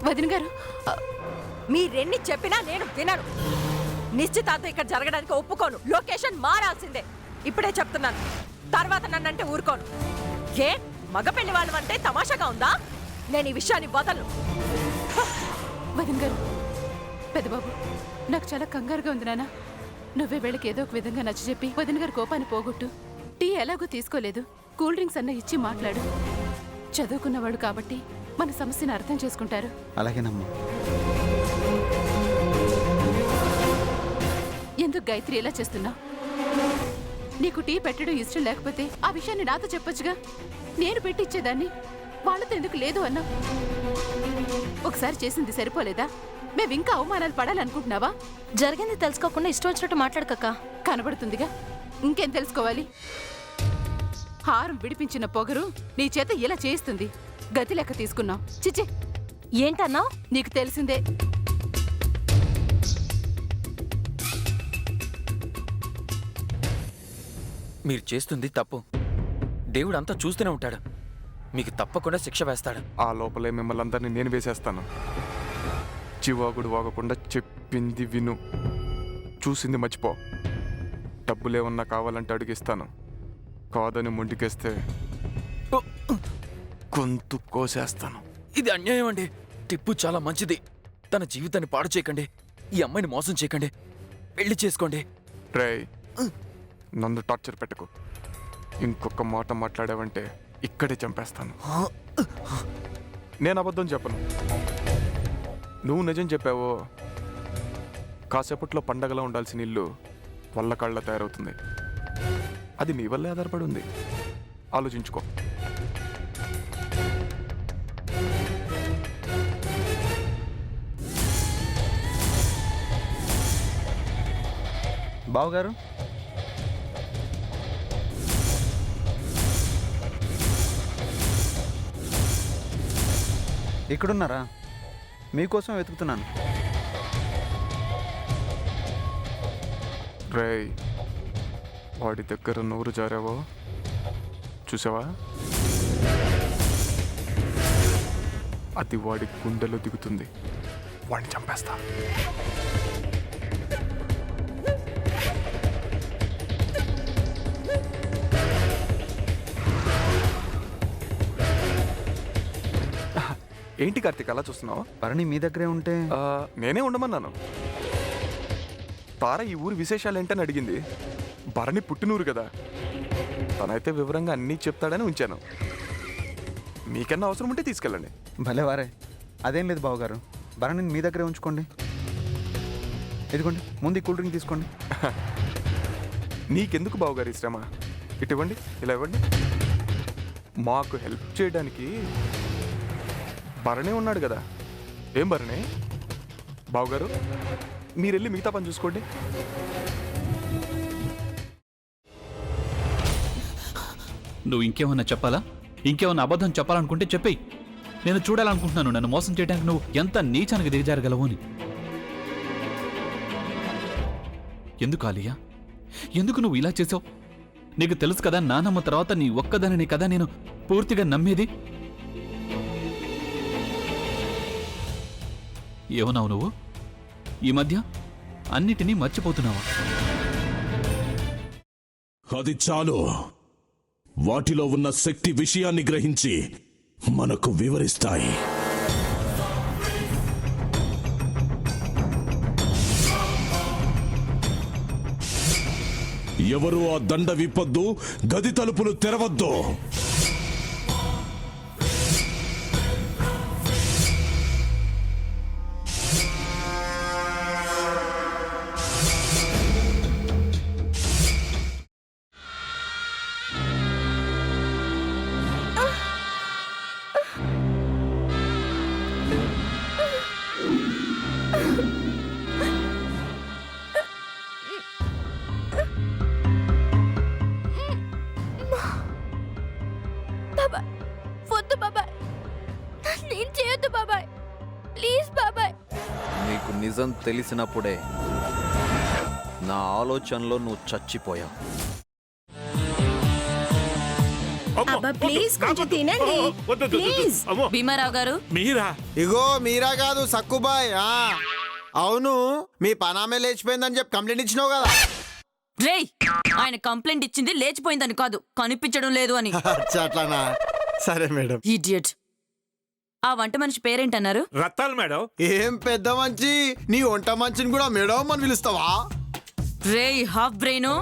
వదిన గారు, మీరెన్ని చెప్పినా నేను వినను. నిశ్చితార్థం ఇక్కడ జరగడానికి ఒప్పుకోను. లొకేషన్ మారాల్సిందే. ఇప్పుడే చెప్తున్నాను. తర్వాత నన్నంటే ఊరుకోను. ఏ మగ పెళ్లి వాళ్ళు అంటే తమాషాగా ఉందా? నేను ఈ విషయాన్ని వదలను. వదిన గారు, పెద్దబాబు నాకు చాలా కంగారుగా ఉంది నాన్న. నువ్వే వీళ్ళకి ఏదో ఒక విధంగా నచ్చజెప్పి వదిన గారి కోపాన్ని పోగొట్టు. టీ ఎలాగో తీసుకోలేదు, కూల్ డ్రింక్స్ అన్న ఇచ్చి మాట్లాడు. చదువుకున్నవాడు కాబట్టి మన సమస్యను అర్థం చేసుకుంటారు. అలాగేనమ్మా. ఎందుకు గాయత్రి ఎలా చేస్తున్నా? నీకు టీ పెట్టడం ఇష్టం లేకపోతే ఆ విషయాన్ని నాతో చెప్పొచ్చుగా. నేను పెట్టిచ్చేదాన్ని. వాళ్ళతో ఎందుకు లేదు అన్నా? ఒకసారి చేసింది సరిపోలేదా? మేమింకా అవమానాలు పడాలనుకుంటున్నావా? జరిగింది తెలుసుకోకుండా ఇష్టం వచ్చినట్టు మాట్లాడకక్క. కనబడుతుందిగా, ఇంకేం తెలుసుకోవాలి? హారం విడిపించిన పొగరు నీ చేత ఇలా చేయిస్తుంది. గతి లెక్క తీసుకున్నావు. చిచ్చి, ఏంటన్నా? నీకు తెలిసిందే. మీరు చేస్తుంది తప్పు. దేవుడు అంతా చూస్తూనే ఉంటాడు. మీకు తప్పకుండా శిక్ష వేస్తాడు. ఆ లోపలే మిమ్మల్ని అందరినీ నేను వేసేస్తాను. చివాగుడు వాగకుండా చెప్పింది విను, చూసింది మర్చిపో. డబ్బులేమన్నా కావాలంటే అడిగిస్తాను. కాదని మొండికేస్తే గొంతు కోసేస్తాను. ఇది అన్యాయం అండి. టిప్పు చాలా మంచిది. తన జీవితాన్ని పాడు చేయకండి. ఈ అమ్మాయిని మోసం చేయకండి. పెళ్లి చేసుకోండి. రేయ్, నన్ను టార్చర్ పెట్టకు. ఇంకొక మాట మాట్లాడావంటే ఇక్కడే చంపేస్తాను. నేను అబద్ధం చెప్పను. నువ్వు నిజం చెప్పావో కాసేపట్లో పండగలా ఉండాల్సిన ఇల్లు వల్ల కళ్ళ తయారవుతుంది. అది నీ వల్లే ఆధారపడి ఉంది. ఆలోచించుకో. బావగారు, ఇక్కడున్నారా? మీకోసం వెతుకుతున్నాను. రేయ్, వాడి దగ్గర నోరు జారావో చూసావా? అది వాడి గుండెలో దిగుతుంది. వాడిని చంపేస్తా. ఏంటి కార్తీక్ అలా చూస్తున్నావు? భరణి మీ దగ్గరే ఉంటే నేనే ఉండమన్నాను. తార ఈ ఊరి విశేషాలు ఏంటని అడిగింది. భరణి పుట్టినూరు కదా, తనైతే వివరంగా అన్నీ చెప్తాడని ఉంచాను. మీకన్నా అవసరం ఉంటే తీసుకెళ్ళండి. భలే వారే. అదేం లేదు బావగారు, భరణిని మీ దగ్గరే ఉంచుకోండి. ఇదిగోండి, ముందు కూల్ డ్రింక్ తీసుకోండి. నీకెందుకు బావగారు ఈ శ్రమ? ఇటు ఇవ్వండి, ఇలా ఇవ్వండి. మాకు హెల్ప్ చేయడానికి భరణి ఉన్నాడు కదా. ఏం భరణి? బావగారు, మీరు వెళ్ళి మిగతా పని చూసుకోండి. నువ్వు ఇంకేమన్నా చెప్పాలా? ఇంకేమన్నా అబద్ధం చెప్పాలనుకుంటే చెప్పేయి. నేను చూడాలనుకుంటున్నాను నన్ను మోసం చేయడానికి నువ్వు ఎంత నీచానికి దిగజారగలవు అని. ఎందుకు ఆలియా, ఎందుకు నువ్వు ఇలా చేసావు? నీకు తెలుసు కదా, నానమ్మ తర్వాత నీ ఒక్కదానిని కదా నేను పూర్తిగా నమ్మేది. ఏమన్నావు నువ్వు? ఈ మధ్య అన్నిటినీ మర్చిపోతున్నావా? అది చాలు. వాటిలో ఉన్న శక్తి విషయాన్ని గ్రహించి మనకు వివరిస్తాయి. ఎవరు ఆ దండ విప్పొద్దు, గది తలుపులు తెరవద్దు. నీకు నిజం తెలిసినప్పుడే నా ఆలోచనలో నువ్వు చచ్చిపోయావు. అబ్బా ప్లీజ్ కొంచెం తినండి ప్లీజ్. భీమారావు గారు మీరా? ఇగో మీరా కాదు సక్కుబాయ్. అవును, మీ పనామే లేచిపోయిందని చెప్పి కంప్లైంట్ ఇచ్చినావు కదా. రేయ్, ఆయన కంప్లైంట్ ఇచ్చింది లేచిపోయిందని కాదు, కనిపించడం లేదు అని. అట్లానా? సరే మేడం. ఇడియట్. ఆ వంట మనిషి పేరేంటన్నారు? రత్తాలు మేడం. ఏం పెద్ద మంచి, నీ వంట మంచిని కూడా మేడం అని పిలుస్తావా? రేయ్ హాఫ్ బ్రెయిన్,